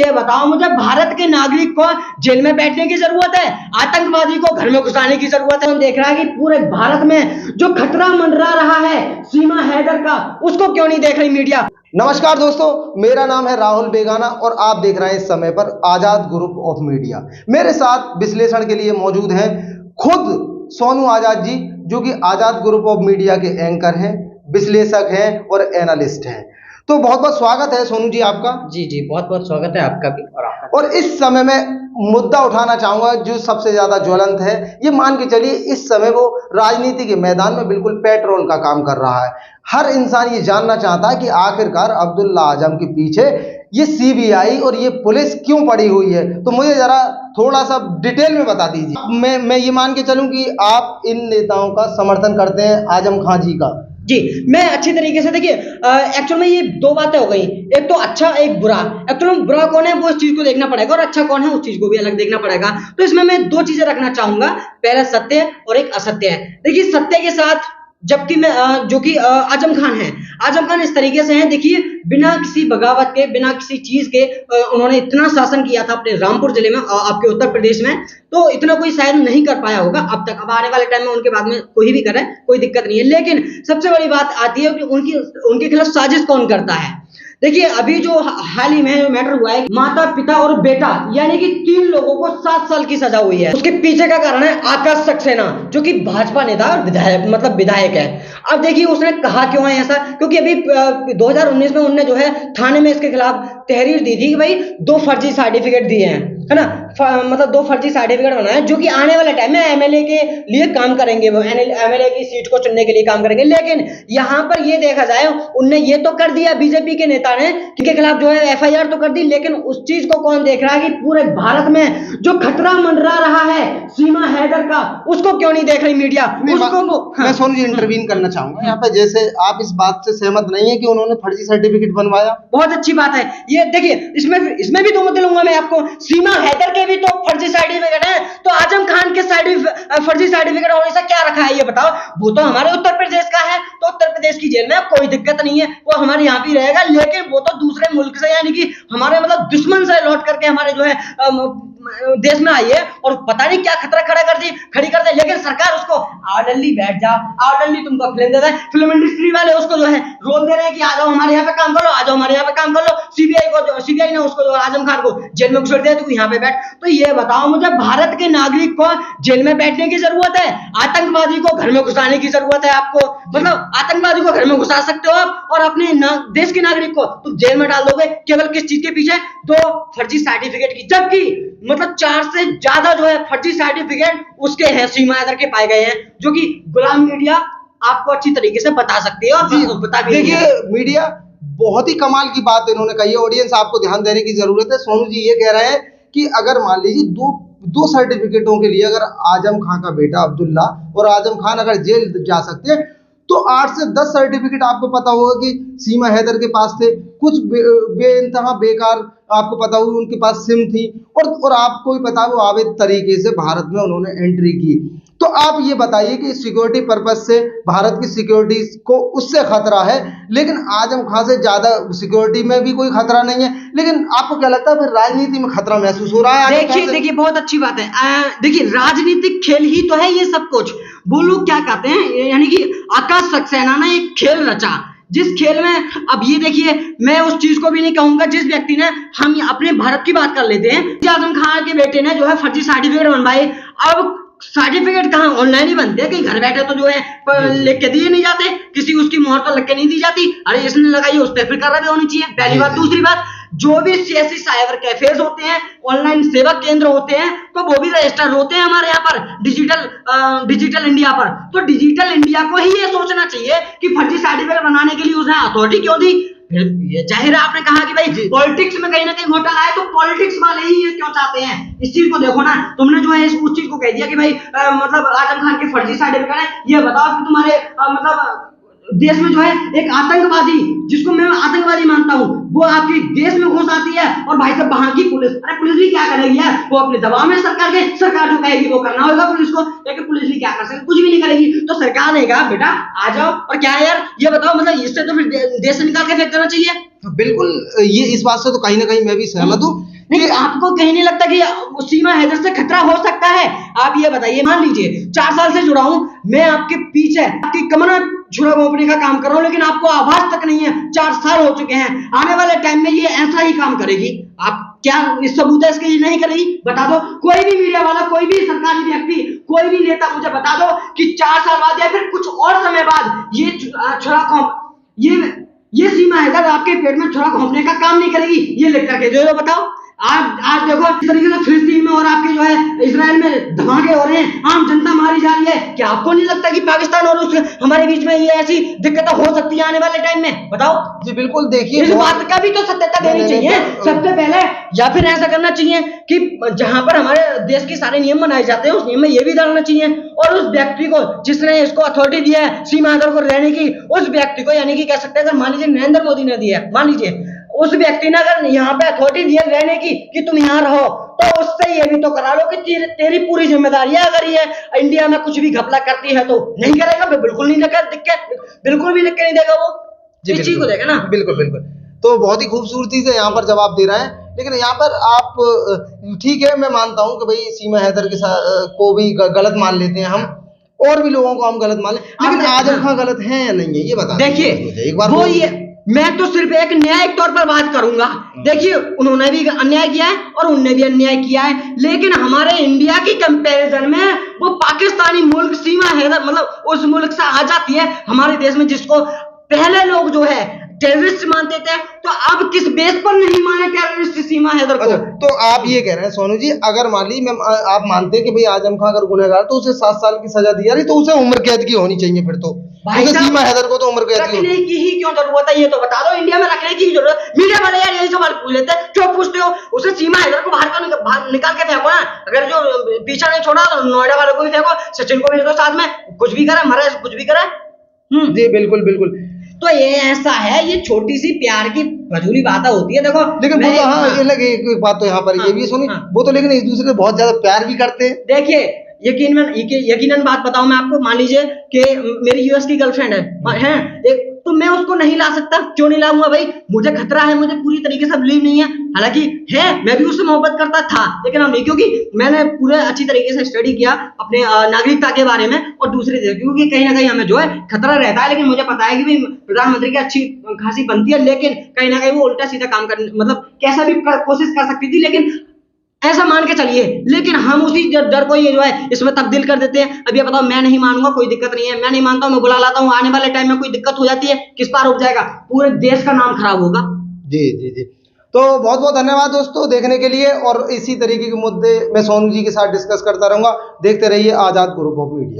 ये बताओ मुझे, भारत के नागरिक को जेल में बैठने की जरूरत है, आतंकवादी को घर में घुसाने की जरूरत है? हम देख रहा है कि पूरे भारत में जो खतरा मंडरा रहा है सीमा हैदर का, उसको क्यों नहीं देख रही मीडिया? नमस्कार दोस्तों, मेरा नाम है राहुल बेगाना और आप देख रहे हैं इस समय पर आजाद ग्रुप ऑफ मीडिया। मेरे साथ विश्लेषण के लिए मौजूद हैं खुद सोनू आजाद जी, जो कि आजाद ग्रुप ऑफ मीडिया के एंकर हैं, विश्लेषक हैं और एनालिस्ट हैं। तो बहुत बहुत स्वागत है सोनू जी आपका। जी जी, बहुत बहुत स्वागत है आपका भी और आपका। और इस समय में मुद्दा उठाना चाहूंगा जो सबसे ज्यादा ज्वलंत है, ये मान के चलिए इस समय वो राजनीति के मैदान में बिल्कुल पेट्रोल का काम कर रहा है। हर इंसान ये जानना चाहता है कि आखिरकार अब्दुल्ला आजम के पीछे ये सीबीआई और ये पुलिस क्यों पड़ी हुई है। तो मुझे जरा थोड़ा सा डिटेल में बता दीजिए। मैं ये मान के चलूं कि आप इन नेताओं का समर्थन करते हैं, आजम खान जी का। जी, मैं अच्छी तरीके से, देखिए एक्चुअल में ये दो बातें हो गई, एक तो अच्छा एक बुरा। एक्चुअल में बुरा कौन है वो इस चीज को देखना पड़ेगा, और अच्छा कौन है उस चीज को भी अलग देखना पड़ेगा। तो इसमें मैं दो चीजें रखना चाहूंगा, पहला सत्य और एक असत्य है। देखिए सत्य के साथ जबकि मैं जो कि आजम खान है, आजम खान इस तरीके से हैं, देखिए बिना किसी बगावत के, बिना किसी चीज के उन्होंने इतना शासन किया था अपने रामपुर जिले में, आपके उत्तर प्रदेश में, तो इतना कोई शायद नहीं कर पाया होगा अब तक। अब आने वाले टाइम में उनके बाद में कोई भी करे, कोई दिक्कत नहीं है। लेकिन सबसे बड़ी बात आती है कि उनके खिलाफ साजिश कौन करता है। देखिए अभी जो हाल ही में मैटर हुआ है, माता पिता और बेटा यानी कि 3 लोगों को 7 साल की सजा हुई है। उसके पीछे का कारण है आकाश सक्सेना, जो कि भाजपा नेता और विधायक है। अब देखिए उसने कहा क्यों है ऐसा, क्योंकि अभी 2019 में उन्होंने जो है थाने में इसके खिलाफ तहरीर दी थी कि भाई 2 फर्जी सर्टिफिकेट दिए हैं, है ना, मतलब 2 फर्जी सर्टिफिकेट बनाए जो कि आने वाले टाइम में एमएलए के लिए काम करेंगे, वो एमएलए की सीट को चुनने के लिए काम करेंगे। लेकिन यहाँ पर ये देखा जाए, उनने ये तो कर दिया बीजेपी के नेता ने, इनके खिलाफ जो है एफआईआर तो कर दी, लेकिन उस चीज को कौन देख रहा है कि पूरे भारत में जो खतरा मंडरा रहा है सीमा हैदर का, उसको क्यों नहीं देख रही मीडिया? मैं सोनू जी इंटरवीन करना चाहूंगा यहाँ पे। जैसे आप इस बात से सहमत नहीं है कि उन्होंने फर्जी सर्टिफिकेट बनवाया? बहुत अच्छी बात है ये। देखिए इसमें भी 2 मुद्दे लूंगा मैं आपको। सीमा हैदर के भी तो फर्जी सर्टिफिकेट है, तो आजम खान के फर्जी सर्टिफिकेट होने से क्या रखा है ये बताओ? वो तो हमारे उत्तर प्रदेश का है, तो उत्तर प्रदेश की जेल में कोई दिक्कत नहीं है, वो हमारे यहाँ भी रहेगा। लेकिन वो तो दूसरे मुल्क से यानी कि हमारे मतलब दुश्मन से लौट करके हमारे जो है देश में आई है, और पता नहीं क्या खतरा खड़ी कर दे। लेकिन सरकार उसको आओ दिल्ली बैठ जाओ, आओ दिल्ली तुमको फिल्म दे दे। फिल्म इंडस्ट्री वाले उसको जो है रोल दे रहे हैं कि आ जाओ हमारे यहाँ पे काम कर लो, आ जाओ हमारे यहाँ पे काम कर लो। सीबीआई ने उसको जो आजम खान को जेल में घुसेड़ दिया, तू यहाँ पे बैठ। तो ये बताओ मुझे, भारत के नागरिक को जेल में बैठने की जरूरत है, आतंकवादी को घर में घुसाने की जरूरत है आपको? मतलब आतंकवादी को घर में घुसा सकते हो आप, और अपने देश के नागरिक को तुम जेल में डाल दोगे केवल किस चीज के पीछे? 2 फर्जी सर्टिफिकेट की। जबकि मतलब 4 से ज्यादा जो है फर्जी सर्टिफिकेट उसके हैं, सीमा हैदर के पाए गए हैं, जो कि गुलाम मीडिया आपको अच्छी तरीके से बता सकती है और बता भी। देखिए मीडिया बहुत ही कमाल की बात इन्होंने कही है, ऑडियंस आपको ध्यान देने की जरूरत है। सोनू जी ये कह रहे हैं कि अगर मान लीजिए दो सर्टिफिकेटों के लिए अगर आजम खान का बेटा अब्दुल्ला और आजम खान अगर जेल जा सकते हैं, तो 8 से 10 सर्टिफिकेट आपको पता होगा कि सीमा हैदर के पास थे। कुछ बेइंतहा बेकार आपको पता होगा उनके पास सिम थी, और आपको भी पता है वो अवैध तरीके से भारत में उन्होंने एंट्री की। तो आप ये बताइए कि सिक्योरिटी पर्पज से भारत की सिक्योरिटी को उससे खतरा है, लेकिन आजम खान से ज्यादा सिक्योरिटी में भी कोई खतरा नहीं है। लेकिन आपको क्या लगता है फिर राजनीति में खतरा महसूस हो रहा है? देखिए बहुत अच्छी बात है। देखिए राजनीतिक खेल ही तो है ये सब कुछ। वो लोग क्या कहते हैं, यानी कि आकाश सक्सेना ने एक खेल रचा, जिस खेल में अब ये देखिए, मैं उस चीज को भी नहीं कहूंगा जिस व्यक्ति ने, हम अपने भारत की बात कर लेते हैं, आजम खान के बेटे ने जो है फर्जी सर्टिफिकेट बनवाए। अब सर्टिफिकेट कहाँ ऑनलाइन ही बनते हैं, कहीं घर बैठे तो जो है लिख के दिए नहीं जाते, किसी उसकी मोहर तो लिख के नहीं दी जाती। अरे इसने लगाई उस पर फिर कार्रवाई होनी चाहिए, पहली बात। दूसरी बात, जो भी सीएससी साइबर कैफेज होते हैं, ऑनलाइन सेवा केंद्र होते हैं, तो वो भी रजिस्टर होते हैं हमारे यहाँ पर डिजिटल इंडिया पर। तो डिजिटल इंडिया को ही ये सोचना चाहिए कि फर्जी सर्टिफिकेट बनाने के लिए उसने अथॉरिटी क्यों दी। ये जाहिर है, आपने कहा कि भाई पॉलिटिक्स में कहीं ना कहीं घोटाला है, तो पॉलिटिक्स वाले ही ये क्यों चाहते हैं? इस चीज को देखो ना, तुमने जो है उस चीज को कह दिया कि भाई मतलब आजम खान के फर्जी सर्टिफिकेट है। ये बताओ कि तुम्हारे मतलब देश में जो है एक आतंकवादी, जिसको मैं आतंकवादी मानता हूँ, वो आपके देश में घुस आती है और भाई साहब वहां की पुलिस, अरे पुलिस भी क्या करेगी यार, वो अपने दबाव में सरकार के, सरकार जो कहेगी वो करना होगा पुलिस को, लेकिन पुलिस भी क्या कर सकती, कुछ भी नहीं करेगी। तो सरकार ने कहा बेटा आ जाओ, और क्या है यार ये बताओ, मतलब इससे तो फिर देश से निकाल के फेंक देना चाहिए। बिल्कुल, ये इस बात से तो कहीं ना कहीं मैं भी सहमत हूँ। नहीं, आपको कहीं नहीं लगता कि सीमा हैदर से खतरा हो सकता है? आप ये बताइए, मान लीजिए 4 साल से जुड़ा हूं मैं आपके पीछे, आपकी कमर में छुरा घोंपने का काम कर रहा हूं, लेकिन आपको आवाज तक नहीं है, 4 साल हो चुके हैं। आने वाले टाइम में ये ऐसा ही काम करेगी, आप क्या इस सबूत है इसके, ये नहीं करेगी? बता दो, कोई भी मीडिया वाला, कोई भी सरकारी व्यक्ति, कोई भी नेता मुझे बता दो कि 4 साल बाद या फिर कुछ और समय बाद ये छुरा घोंप, ये सीमा हैदर आपके पेट में छुरा घोंपने का काम नहीं करेगी, ये लिख करके दे दो। बताओ, आज देखो इस तरीके से फिलिस्तीन में और आपके जो है इजराइल में धमाके हो रहे हैं, आम जनता मारी जा रही है। क्या आपको नहीं लगता कि पाकिस्तान और उस हमारे बीच में ये ऐसी दिक्कतें हो सकती है आने वाले टाइम में? बताओ जी बिल्कुल, देखिए इस बात का भी तो सत्यता देनी चाहिए सबसे पहले, या फिर ऐसा करना चाहिए कि जहां पर हमारे देश के सारे नियम बनाए जाते हैं उस नियम में ये भी डालना चाहिए, और उस व्यक्ति को जिसने इसको अथॉरिटी दिया है सीमा हैदर को रहने की, उस व्यक्ति को, यानी कि कह सकते हैं अगर मान लीजिए नरेंद्र मोदी ने दिया है, मान लीजिए उस व्यक्ति ने अगर यहाँ पे अथॉरिटी दी है रहने की कि तुम यहाँ रहो, तो उससे ये भी तो करा लो कि तेरी पूरी जिम्मेदारी है, अगर ये इंडिया में कुछ भी घपला करती है तो नहीं करेगा, बिल्कुल नहीं देगा दिक्कत, बिल्कुल भी दिक्कत नहीं देगा वो, इस चीज को देगा ना। बिल्कुल बिल्कुल, तो बहुत ही खूबसूरती से यहाँ पर जवाब दे रहा है। लेकिन यहाँ पर आप ठीक है, मैं मानता हूँ कि भाई सीमा हैदर के साथ को भी गलत मान लेते हैं हम, और भी लोगों को हम गलत मान लें, लेकिन आजम खान गलत है या नहीं है ये बता देखिए। एक बार वो ये, मैं तो सिर्फ एक न्यायिक तौर पर बात करूंगा। देखिए उन्होंने भी अन्याय किया है और उनने भी अन्याय किया है, लेकिन हमारे इंडिया की कंपैरिजन में वो पाकिस्तानी मुल्क सीमा हैदर मतलब उस मुल्क से आ जाती है हमारे देश में, जिसको पहले लोग जो है टेररिस्ट मानते थे, तो अब किस बेस पर नहीं माने टेररिस्ट सीमा हैदर को? तो आप ये कह रहे हैं सोनू जी, अगर मान ली आप मानते हैं कि भाई आजम खान अगर गुनहगार तो उसे 7 साल की सजा दी जा रही, तो उसे उम्र कैद की होनी चाहिए, फिर तो सीमा हैदर को तो उम्र कैद की रखने की ही क्यों जरूरत है, ये तो बता दो, इंडिया में रखने की जरूरत। मीडिया वाले यार यही सवाल पूछ लेते हैं, क्यों पूछते हो? उसे सीमा हैदर को बाहर निकाल के फेंको ना, अगर जो पीछा नहीं छोड़ा तो नोएडा वाले को भी फेंको, सचिन को भेज दो साथ में, कुछ भी करे, मरे कुछ भी करे। जी बिल्कुल बिल्कुल, तो ये ऐसा है, ये छोटी सी प्यार की फजूली बातें होती है। देखो लेकिन वो तो हाँ, ये लगे एक बात तो यहाँ पर ये भी सुनी, वो तो लेकिन एक दूसरे से बहुत ज्यादा प्यार भी करते हैं। देखिए यकीनन बात बताऊं मैं आपको, मान लीजिए कि मेरी यूएस की गर्लफ्रेंड है एक, तो मैं उसको नहीं ला सकता, क्यों नहीं लाऊंगा भाई? मुझे खतरा है, मुझे पूरी तरीके से बिलीव नहीं है, हालांकि है मैं भी उससे मोहब्बत करता था, लेकिन अब नहीं, क्योंकि मैंने पूरे अच्छी तरीके से स्टडी किया अपने नागरिकता के बारे में और दूसरे देश, क्योंकि कहीं ना कहीं हमें जो है खतरा रहता है, लेकिन मुझे पता है कि भाई प्रधानमंत्री की अच्छी खासी बनती है, लेकिन कहीं ना कहीं वो उल्टा सीधा काम कर, मतलब कैसा भी कोशिश कर सकती थी, लेकिन ऐसा मान के चलिए, लेकिन हम उसी डर को ये जो है इसमें तब्दील कर देते हैं। अब ये बताओ, मैं नहीं मानूंगा, कोई दिक्कत नहीं है, मैं नहीं मानता हूं, मैं बुला लाता हूं, आने वाले टाइम में कोई दिक्कत हो जाती है, किस पार रुक जाएगा, पूरे देश का नाम खराब होगा। जी जी जी, तो बहुत बहुत धन्यवाद दोस्तों देखने के लिए, और इसी तरीके के मुद्दे मैं सोनू जी के साथ डिस्कस करता रहूंगा। देखते रहिए आजाद ग्रुप ऑफ मीडिया।